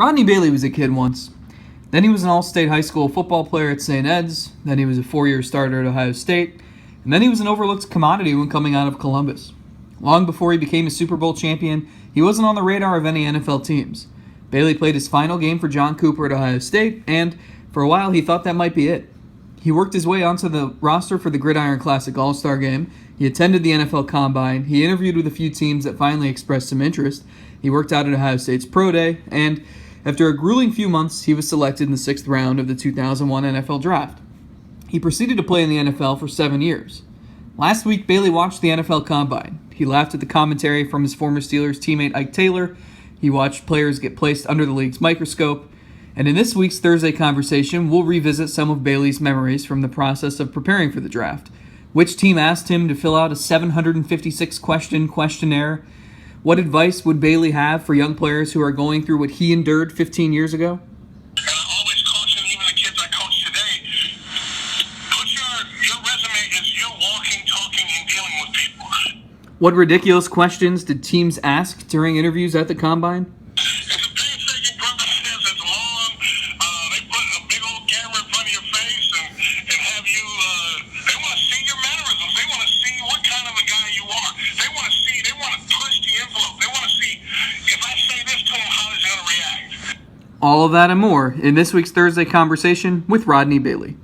Rodney Bailey was a kid once. Then he was an all-state high school football player at St. Ed's. Then he was a 4-year starter at Ohio State. And then he was an overlooked commodity when coming out of Columbus. Long before he became a Super Bowl champion, he wasn't on the radar of any NFL teams. Bailey played his final game for John Cooper at Ohio State, and for a while he thought that might be it. He worked his way onto the roster for the Gridiron Classic All-Star Game. He attended the NFL Combine. He interviewed with a few teams that finally expressed some interest. He worked out at Ohio State's Pro Day, and after a grueling few months, he was selected in the 6th round of the 2001 NFL Draft. He proceeded to play in the NFL for 7 years. Last week, Bailey watched the NFL Combine. He laughed at the commentary from his former Steelers teammate Ike Taylor. He watched players get placed under the league's microscope. And in this week's Thursday conversation, we'll revisit some of Bailey's memories from the process of preparing for the draft. Which team asked him to fill out a 756-question questionnaire? What advice would Bailey have for young players who are going through what he endured 15 years ago? And I always caution even the kids I coach today, put your resume as you walking, talking, and dealing with people. What ridiculous questions did teams ask during interviews at the Combine? It's a painstaking process. It's long. They put a big old camera in front of your face and have you, they want to see your mannerisms. They want to see what kind of a guy you are. They want to push the envelope. They want to see, if I say this to him, how is he going to react? All of that and more in this week's Thursday conversation with Rodney Bailey.